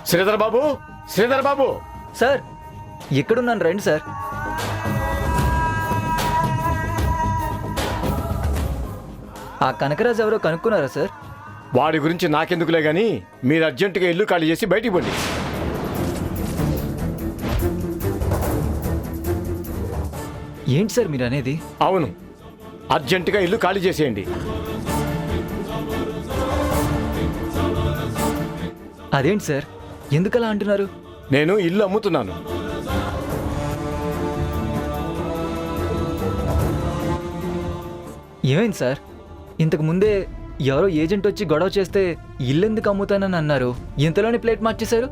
Sridhar Babu, Sridhar Babu. Sir ఎక్కడున్నాను, రండి sir. ఆ కనకరాజు ఎవరో కనుక్కున్నారా సార్? వాడి గురించి నాకెందుకులే గాని మీరు అర్జెంటుగా ఇల్లు ఖాళీ చేసి బయటికి పోండి. ఏంటి సార్ మీరు అనేది? అవును, అర్జెంటుగా ఇల్లు ఖాళీ చేసేయండి. అదేంటి సార్, ఎందుకలా అంటున్నారు? నేను ఇల్లు అమ్ముతున్నాను. ఏమైంది సార్? ఇంతకు ముందే ఎవరో ఏజెంట్ వచ్చి గొడవ చేస్తే ఇల్లెందుకు అమ్ముతానని అన్నారు, ఇంతలోనే ప్లేట్ మార్చేశారు.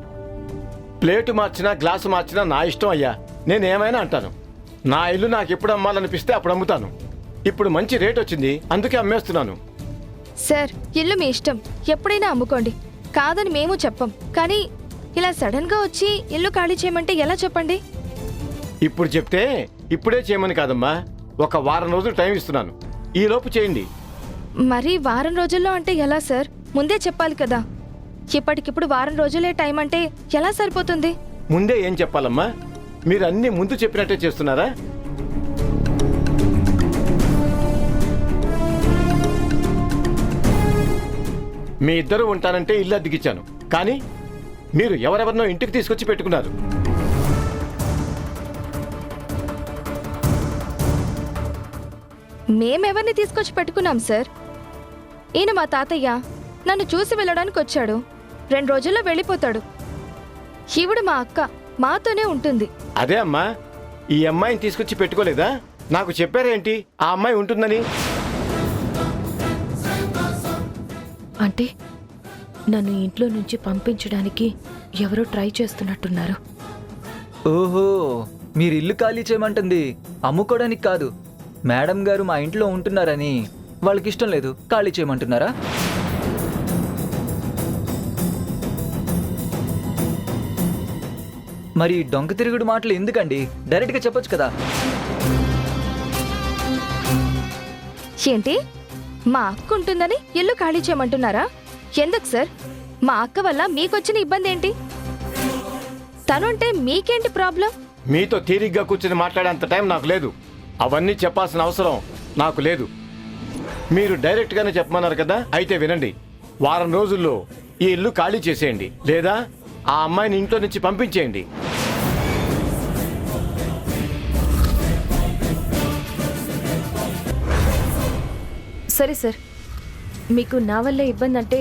ప్లేటు మార్చినా గ్లాసు మార్చినా నా ఇష్టం అయ్యా. నేనేమైనా అంటాను. నా ఇల్లు నాకు ఎప్పుడు అమ్మాలనిపిస్తే అప్పుడు అమ్ముతాను. ఇప్పుడు మంచి రేట్ వచ్చింది, అందుకే అమ్మేస్తున్నాను. సార్, ఇల్లు మీ ఇష్టం, ఎప్పుడైనా అమ్ముకోండి, కాదని మేము చెప్పం. కానీ ఇలా సడన్ గా వచ్చి ఇల్లు ఖాళీ చేయమంటే ఎలా చెప్పండి? ఇప్పుడు చెప్తే ఇప్పుడే చేయమని కాదమ్మా, ఒక వారం రోజులు టైం ఇస్తున్నాను, ఈ లోపు చేయండి. మరి వారం రోజుల్లో అంటే ఎలా సార్? ముందే చెప్పాలి కదా. ఇప్పటికిప్పుడు వారం రోజులే టైం అంటే ఎలా సరిపోతుంది? ముందే ఏం చెప్పాలమ్మా? మీరు అన్ని ముందు చెప్పినట్టే చేస్తున్నారా? మీ ఇద్దరు ఉంటానంటే ఇల్లు అద్దెకిచ్చాను, కానీ మీరు ఎవరెవరినో ఇంటికి తీసుకొచ్చి పెట్టుకున్నారు. మేమెవరిని తీసుకొచ్చి పెట్టుకున్నాం సార్? ఈయన మా తాతయ్య, నన్ను చూసి వెళ్ళడానికి వచ్చాడు, 2 రోజుల్లో వెళ్ళిపోతాడు. ఈవిడ మా అక్క, మాతోనే ఉంటుంది. అదే అమ్మా, ఈ అమ్మాయిని తీసుకొచ్చి పెట్టుకోలేదా? నాకు చెప్పారేంటి ఆ అమ్మాయి ఉంటుందని? అంటే నన్ను ఇంట్లో నుంచి పంపించడానికి ఎవరో ట్రై చేస్తున్నట్టున్నారు. ఓహో, మీరు ఇల్లు ఖాళీ చేయమంటుంది అమ్ముకోవడానికి కాదు, మేడం గారు మా ఇంట్లో ఉంటున్నారని వాళ్ళకి ఇష్టం లేదు ఖాళీ చేయమంటున్నారా? మరి డొంక తిరుగుడు మాటలు ఎందుకండి? డైరెక్ట్గా చెప్పొచ్చు కదా. ఏంటి, మా అక్క ఉంటుందని ఇల్లు ఖాళీ చేయమంటున్నారా? ఎందుకు సార్? మా అక్క వల్ల మీకొచ్చిన ఇబ్బంది ఏంటి? తనుంటే మీకేంటి ప్రాబ్లం? మీతో తీరిగ్గా కూర్చొని మాట్లాడేంత టైం నాకు లేదు. అవన్నీ చెప్పాల్సిన అవసరం నాకు లేదు. మీరు డైరెక్ట్గానే చెప్పమన్నారు కదా, అయితే వినండి. వారం రోజుల్లో ఈ ఇల్లు ఖాళీ చేసేయండి, లేదా ఆ అమ్మాయిని ఇంట్లో నుంచి పంపించేయండి. సరే సార్, మీకు నా వల్ల ఇబ్బంది అంటే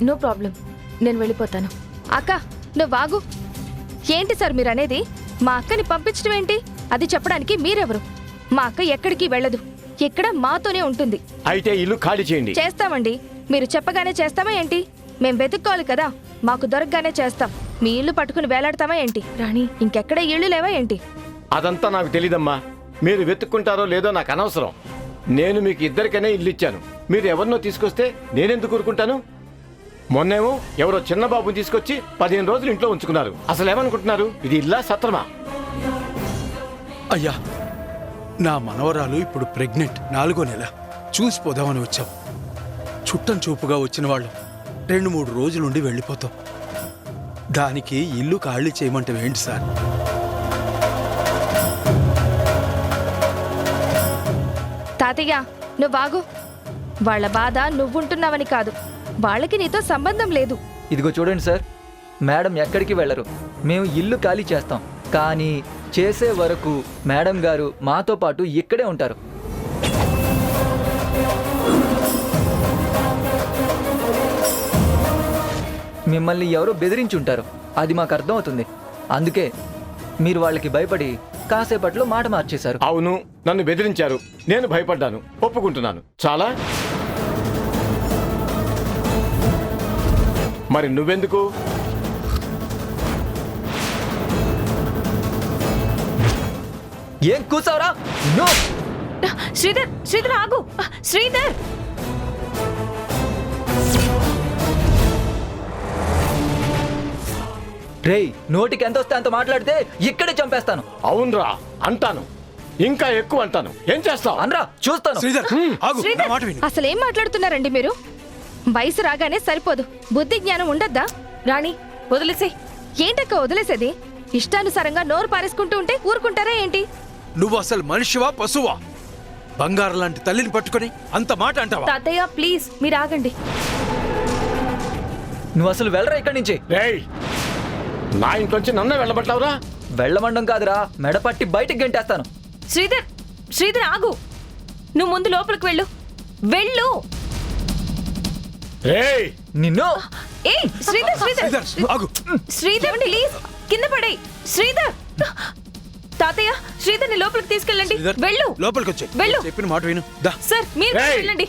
నో ప్రాబ్లం, నేను వెళ్ళిపోతాను. అక్క, నువ్వు వాగు. ఏంటి సార్ మీరు అనేది? మా అక్కని పంపించడం ఏంటి? అది చెప్పడానికి మీరెవరు? మా అక్క ఎక్కడికి వెళ్ళదు, ఇక్కడ మాతోనే ఉంటుంది. అయితే ఇల్లు ఖాళీ చేయండి. చేస్తామండి. మీరు చెప్పగానే చేస్తామా ఏంటి? మేం వెతుక్కోవాలి కదా, మాకు దొరకగానే చేస్తాం. మీ ఇల్లు పట్టుకుని వేలాడతామా ఏంటి? రాణి, ఇంకెక్కడ ఇళ్ళు లేవా ఏంటి? అదంతా నాకు తెలీదమ్మా. మీరు వెతుక్కుంటారో లేదో నాకు అనవసరం. నేను మీకు ఇద్దరికైనా ఇల్లు ఇచ్చాను. మీరు ఎవరినో తీసుకొస్తే నేనెందుకు ఊరుకుంటాను? మొన్నేమో ఎవరో చిన్న బాబుని తీసుకొచ్చి 15 రోజులు ఇంట్లో ఉంచుకున్నారు. అసలు ఏమనుకుంటున్నారు? ఇది ఇల్లా సత్రమా? అయ్యా, నా మనవరాలు ఇప్పుడు ప్రెగ్నెంట్, 4వ నెల. చూసిపోదామని వచ్చాం. చుట్టం చూపుగా వచ్చిన వాళ్ళు 2-3 రోజులుండి వెళ్ళిపోతాం. దానికి ఇల్లు ఖాళీ చేయమంటే ఏంటి సార్? తాతయ్య, నువ్వు వాగు. వాళ్ళ బాధ నువ్వుంటున్నావని కాదు, వాళ్ళకి నీతో సంబంధం లేదు. ఇదిగో చూడండి సార్, మేడం ఎక్కడికి వెళ్ళరు, మేము ఇల్లు ఖాళీ చేస్తాం. కానీ చేసే వరకు మేడం గారు మాతో పాటు ఇక్కడే ఉంటారు. మిమ్మల్ని ఎవరో బెదిరించి ఉంటారు, అది మాకు అర్థమవుతుంది. అందుకే మీరు వాళ్ళకి భయపడి కాసేపట్లో మాట మార్చేశారు. అవును, నన్ను బెదిరించారు, నేను భయపడ్డాను, ఒప్పుకుంటున్నాను. చాలా. మరి నువ్వెందుకు? ఏం కూసావరా? శ్రీధర్, శ్రీధర్ ఆగు. శ్రీధర్, రేయ్, నోటికి ఎంత వస్తే అంత మాట్లాడితే ఇక్కడే చంపేస్తాను. అవునరా అంటాను. ఇంకా ఎక్కువ అంటాను. ఏం చేస్తావు? అనరా చూస్తాను. శ్రీధర్ ఆగు, నా మాట విను. అసలేం మాట్లాడుతున్నారండి మీరు? వయసు రాగానే సరిపోదు, బుద్ధి జ్ఞానం ఉండద్దా? రాణి వదిలేసే. ఏంటక్క వదిలేసేది? ఇష్టానుసారంగా నోరు పారేసుకుంటూ ఉంటే ఊరుకుంటారా ఏంటి? నువ్వు అసలు మనిషివా పశువా? బంగారం లాంటి తల్లిని పట్టుకొని అంత మాట అంటావా? తాతయ్య ప్లీజ్ మీరు ఆగండి. నువ్వు అసలు వెళ్ళరా ఇక్కడి నుంచి. రేయ్, నా ఇంట్లోంచి నన్నే వెళ్ళబట్టావురా? వెళ్ళమండం కాదురా, మెడపట్టి బయటికి గంటేస్తాను. శ్రీధర్ శ్రీధర్ ఆగు. నువ్వు ముందు లోపలికి వెళ్ళు. వెళ్ళు. రేయ్, నిన్ను ఏ శ్రీధర్ శ్రీధర్ శ్రీధర్ ఆగు. శ్రీధర్ ప్లీజ్ కింద పడేయ్. శ్రీధర్ తాతయ్య శ్రీధర్ని లోపలికి తీసుకెళ్ళండి. శ్రీధర్ వెళ్ళు. లోపలికి వచ్చే వెళ్ళు. చెప్పిన మాట విను. దా సార్ మీరు ఏయ్! వెళ్ళండి.